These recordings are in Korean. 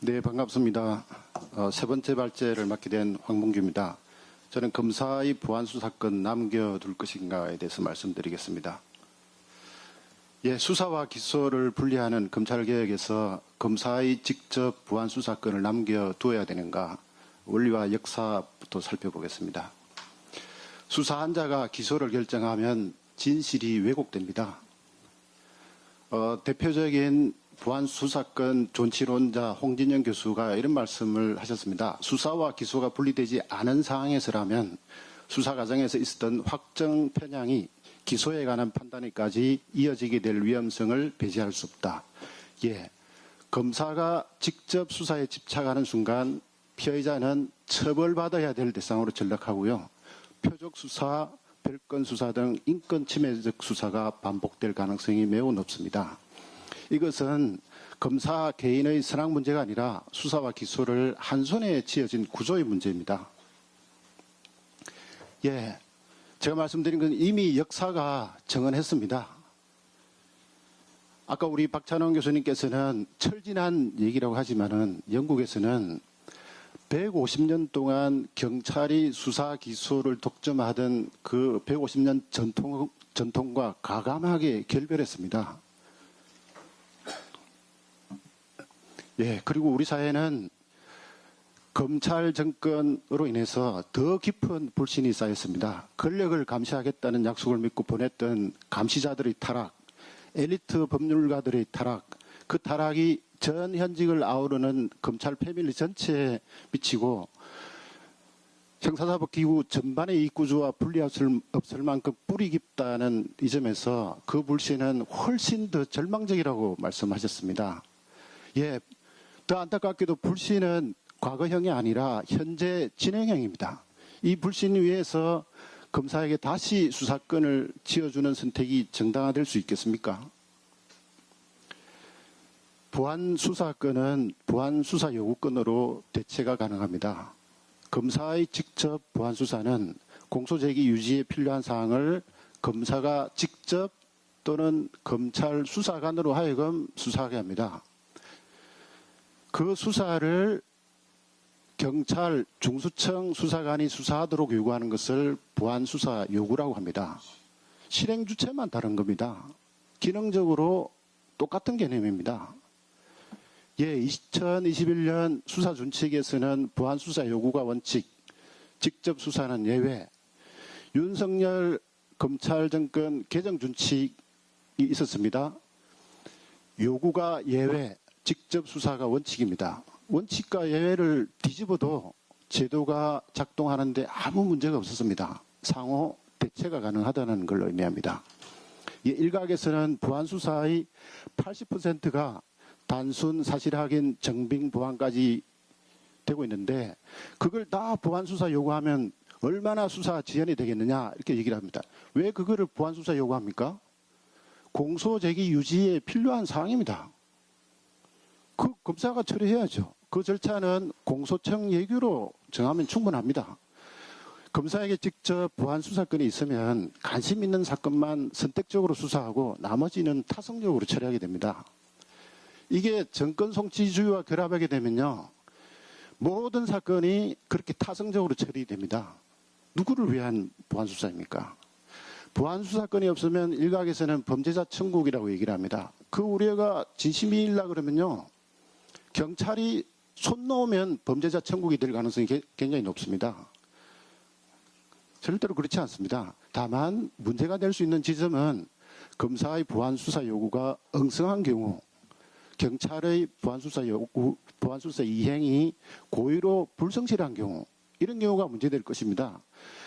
네, 반갑습니다. 세 번째 발제를 맡게 된 황봉규입니다. 저는 검사의 보안수 사건 남겨둘 것인가에 대해서 말씀드리겠습니다. 예, 수사와 기소를 분리하는 검찰개혁에서 검사의 직접 보안수 사건을 남겨두어야 되는가, 원리와 역사부터 살펴보겠습니다. 수사한 자가 기소를 결정하면 진실이 왜곡됩니다. 대표적인 보안수사건 존치론자 홍진영 교수가 이런 말씀을 하셨습니다. 수사와 기소가 분리되지 않은 상황에서라면 수사 과정에서 있었던 확정 편향이 기소에 관한 판단에까지 이어지게 될 위험성을 배제할 수 없다. 예, 검사가 직접 수사에 집착하는 순간 피해자는 처벌받아야 될 대상으로 전락하고요. 표적 수사, 별건 수사 등 인권 침해적 수사가 반복될 가능성이 매우 높습니다. 이것은 검사 개인의 선악 문제가 아니라 수사와 기소를 한 손에 쥐어진 구조의 문제입니다. 예, 제가 말씀드린 건 이미 역사가 정언했습니다. 아까 우리 박찬원 교수님께서는 철진한 얘기라고 하지만은 영국에서는 150년 동안 경찰이 수사 기소를 독점하던 그 150년 전통과 가감하게 결별했습니다. 예, 그리고 우리 사회는 검찰 정권으로 인해서 더 깊은 불신이 쌓였습니다. 권력을 감시하겠다는 약속을 믿고 보냈던 감시자들의 타락, 엘리트 법률가들의 타락, 그 타락이 전 현직을 아우르는 검찰 패밀리 전체에 미치고 형사사법기구 전반의 이구조와 분리할 수 없을 만큼 뿌리 깊다는 이 점에서 그 불신은 훨씬 더 절망적이라고 말씀하셨습니다. 예, 더 안타깝게도 불신은 과거형이 아니라 현재 진행형입니다. 이 불신 위에서 검사에게 다시 수사권을 쥐어주는 선택이 정당화될 수 있겠습니까? 보안수사권은 보안수사 요구권으로 대체가 가능합니다. 검사의 직접 보안수사는 공소제기 유지에 필요한 사항을 검사가 직접 또는 검찰 수사관으로 하여금 수사하게 합니다. 그 수사를 경찰 중수청 수사관이 수사하도록 요구하는 것을 보안수사 요구라고 합니다. 실행 주체만 다른 겁니다. 기능적으로 똑같은 개념입니다. 예, 2021년 수사준칙에서는 보안수사 요구가 원칙, 직접 수사는 예외, 윤석열 검찰정권 개정준칙이 있었습니다. 요구가 예외, 직접 수사가 원칙입니다. 원칙과 예외를 뒤집어도 제도가 작동하는데 아무 문제가 없었습니다. 상호 대체가 가능하다는 걸 의미합니다. 일각에서는 보안수사의 80%가 단순 사실 확인, 정빙 보안까지 되고 있는데 그걸 다 보안수사 요구하면 얼마나 수사 지연이 되겠느냐 이렇게 얘기를 합니다. 왜 그거를 보안수사 요구합니까? 공소제기 유지에 필요한 사항입니다. 그 검사가 처리해야죠. 그 절차는 공소청 예규로 정하면 충분합니다. 검사에게 직접 보안수사권이 있으면 관심 있는 사건만 선택적으로 수사하고 나머지는 타성적으로 처리하게 됩니다. 이게 정권 송치주의와 결합하게 되면요, 모든 사건이 그렇게 타성적으로 처리됩니다. 누구를 위한 보안수사입니까? 보안수사권이 없으면 일각에서는 범죄자 천국이라고 얘기를 합니다. 그 우려가 진심이라 그러면요, 경찰이 손 놓으면 범죄자 천국이 될 가능성이 굉장히 높습니다. 절대로 그렇지 않습니다. 다만 문제가 될 수 있는 지점은 검사의 보안수사 요구가 엉성한 경우, 경찰의 보안수사 이행이 고의로 불성실한 경우, 이런 경우가 문제될 것입니다.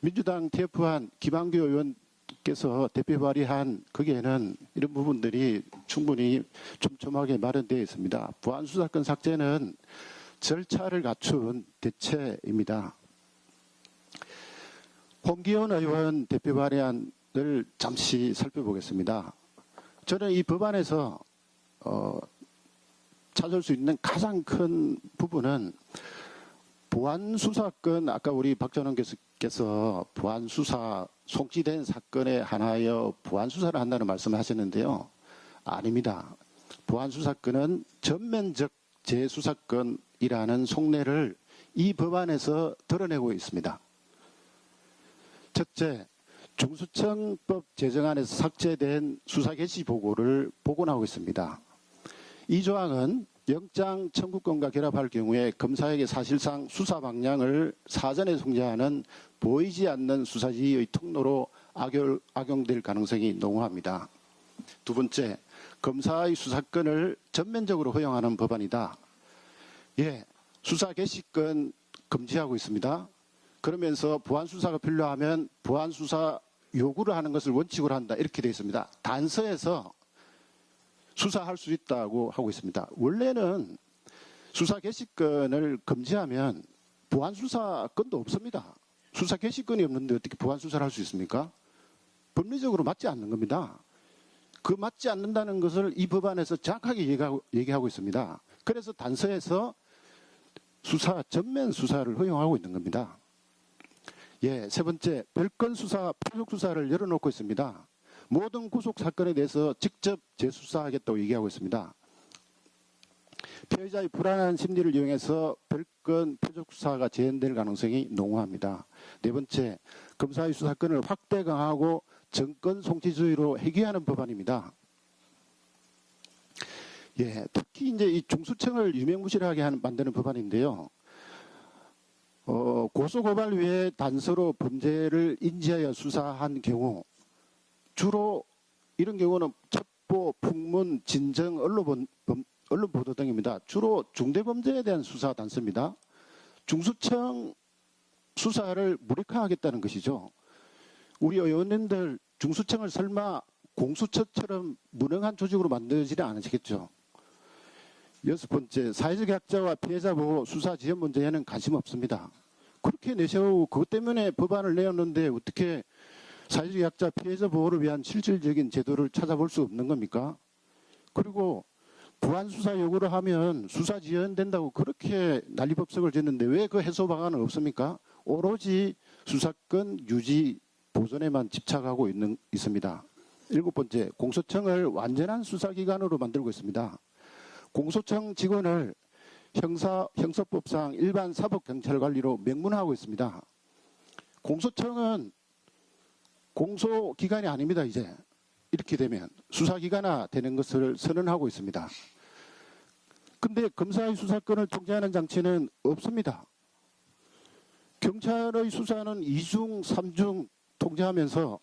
민주당 TF한 김한규 의원께서 대표 발의한 거기에는 이런 부분들이 충분히 촘촘하게 마련되어 있습니다. 보안수사권 삭제는 절차를 갖춘 대체입니다. 홍기현 의원 대표 발의안을 잠시 살펴보겠습니다. 저는 이 법안에서 찾을 수 있는 가장 큰 부분은 보안수사권, 아까 우리 박전원 교수께서 보안수사 송치된 사건에 한하여 보안수사를 한다는 말씀을 하셨는데요. 아닙니다. 보안수사권은 전면적 재수사권이라는 속내를 이 법안에서 드러내고 있습니다. 첫째, 중수청법 제정안에서 삭제된 수사 개시 보고를 복원하고 있습니다. 이 조항은 영장 청구권과 결합할 경우에 검사에게 사실상 수사 방향을 사전에 통제하는 보이지 않는 수사 지휘의 통로로 악용될 가능성이 농후합니다. 두 번째, 검사의 수사권을 전면적으로 허용하는 법안이다. 예, 수사 개시권 금지하고 있습니다. 그러면서 보안수사가 필요하면 보안수사 요구를 하는 것을 원칙으로 한다. 이렇게 되어 있습니다. 단서에서 수사할 수 있다고 하고 있습니다. 원래는 수사 개시권을 금지하면 보안수사권도 없습니다. 수사 개시권이 없는데 어떻게 보안수사를 할 수 있습니까? 법리적으로 맞지 않는 겁니다. 그 맞지 않는다는 것을 이 법안에서 정확하게 얘기하고 있습니다. 그래서 단서에서 전면 수사를 허용하고 있는 겁니다. 예, 세 번째, 별건 수사, 표적 수사를 열어놓고 있습니다. 모든 구속 사건에 대해서 직접 재수사하겠다고 얘기하고 있습니다. 피해자의 불안한 심리를 이용해서 별건 표적 수사가 재현될 가능성이 농후합니다. 네 번째, 검사의 수사권을 확대 강화하고 정권 송치주의로 해결하는 법안입니다. 예, 특히 이제 이 중수청을 유명무실하게 만드는 법안인데요. 고소고발 외에 단서로 범죄를 인지하여 수사한 경우 주로 이런 경우는 첩보, 풍문, 진정, 언론 보도 등입니다. 주로 중대범죄에 대한 수사 단서입니다. 중수청 수사를 무력화하겠다는 것이죠. 우리 의원님들 중수청을 설마 공수처처럼 무능한 조직으로 만들지는 않으시겠죠. 여섯 번째, 사회적 약자와 피해자 보호 수사 지연 문제에는 관심 없습니다. 그렇게 내세우고 그것 때문에 법안을 내었는데 어떻게 사회적 약자 피해자 보호를 위한 실질적인 제도를 찾아볼 수 없는 겁니까? 그리고 보안수사 요구를 하면 수사 지연된다고 그렇게 난리법석을 짓는데 왜 그 해소 방안은 없습니까? 오로지 수사권 유지 보존에만 집착하고 있습니다. 일곱 번째, 공소청을 완전한 수사기관으로 만들고 있습니다. 공소청 직원을 형사법상 일반 사법경찰관리로 명문화하고 있습니다. 공소청은 공소기관이 아닙니다. 이제 이렇게 되면 수사기관화 되는 것을 선언하고 있습니다. 근데 검사의 수사권을 통제하는 장치는 없습니다. 경찰의 수사는 2중, 3중 통제하면서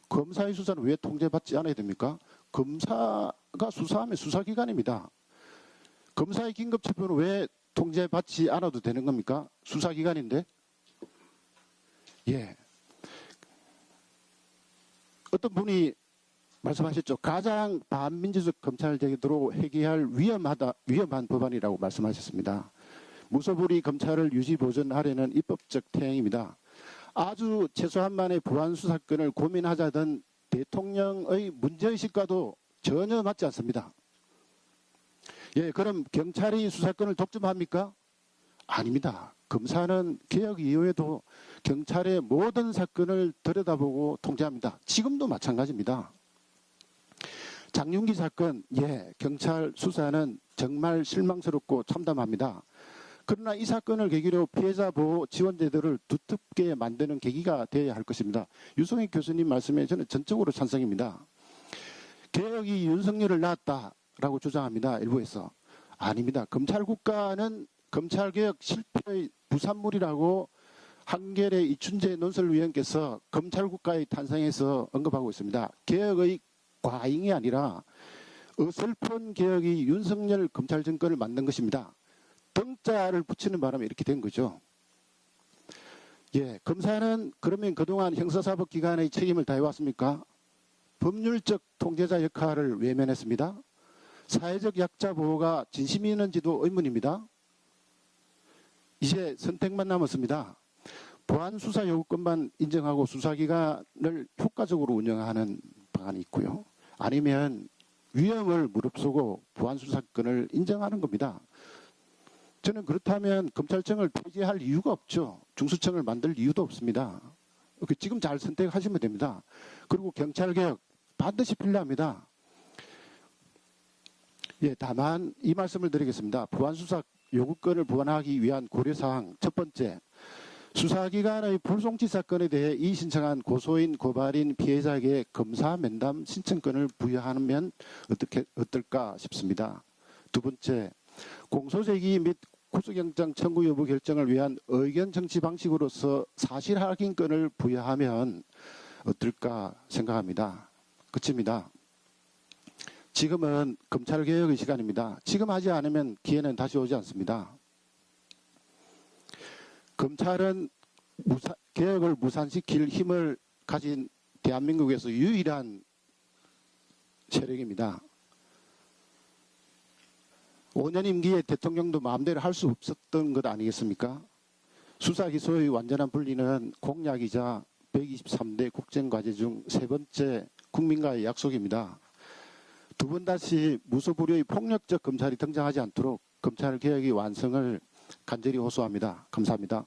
검사의 수사는 왜 통제받지 않아야 됩니까? 검사가 수사하면 수사기관입니다. 검사의 긴급체포는 왜 통제받지 않아도 되는 겁니까? 수사기관인데. 예. 어떤 분이 말씀하셨죠. 가장 반민주적 검찰 제도로 회귀할 위험한 법안이라고 말씀하셨습니다. 무소불위 검찰을 유지 보존하려는 입법적 태행입니다. 아주 최소한만의 보안수사권을 고민하자던 대통령의 문제의식과도 전혀 맞지 않습니다. 예, 그럼 경찰이 수사권을 독점합니까? 아닙니다. 검사는 개혁 이후에도 경찰의 모든 사건을 들여다보고 통제합니다. 지금도 마찬가지입니다. 장윤기 사건, 예, 경찰 수사는 정말 실망스럽고 참담합니다. 그러나 이 사건을 계기로 피해자 보호 지원 제도를 두텁게 만드는 계기가 되어야 할 것입니다. 유성익 교수님 말씀에 저는 전적으로 찬성입니다. 개혁이 윤석열을 낳았다라고 주장합니다. 일부에서. 아닙니다. 검찰국가는 검찰개혁 실패의 부산물이라고 한겨레 이춘재 논설위원께서 검찰국가의 탄생에서 언급하고 있습니다. 개혁의 과잉이 아니라 어설픈 개혁이 윤석열 검찰정권을 만든 것입니다. 등자를 붙이는 바람에 이렇게 된 거죠. 예, 검사는 그러면 그동안 형사사법기관의 책임을 다해왔습니까? 법률적 통제자 역할을 외면했습니다. 사회적 약자 보호가 진심이 있는지도 의문입니다. 이제 선택만 남았습니다. 보안수사 요구권만 인정하고 수사기관을 효과적으로 운영하는 방안이 있고요. 아니면 위험을 무릅쓰고 보안수사권을 인정하는 겁니다. 저는 그렇다면 검찰청을 폐지할 이유가 없죠. 중수청을 만들 이유도 없습니다. 지금 잘 선택하시면 됩니다. 그리고 경찰개혁 반드시 필요합니다. 예, 다만 이 말씀을 드리겠습니다. 부안수사 요구권을 부안하기 위한 고려사항 첫 번째, 수사기관의 불송치 사건에 대해 이 신청한 고소인, 고발인, 피해자에게 검사 면담 신청권을 부여하면 어떨까 싶습니다. 두 번째, 공소제기 및 구속영장 청구 여부 결정을 위한 의견 정치 방식으로서 사실 확인권을 부여하면 어떨까 생각합니다. 끝입니다. 지금은 검찰개혁의 시간입니다. 지금 하지 않으면 기회는 다시 오지 않습니다. 검찰은 개혁을 무산시킬 힘을 가진 대한민국에서 유일한 세력입니다. 5년 임기에 대통령도 마음대로 할 수 없었던 것 아니겠습니까? 수사기소의 완전한 분리는 공약이자 123대 국정과제 중 세 번째 국민과의 약속입니다. 두 번 다시 무소불위의 폭력적 검찰이 등장하지 않도록 검찰개혁의 완성을 간절히 호소합니다. 감사합니다.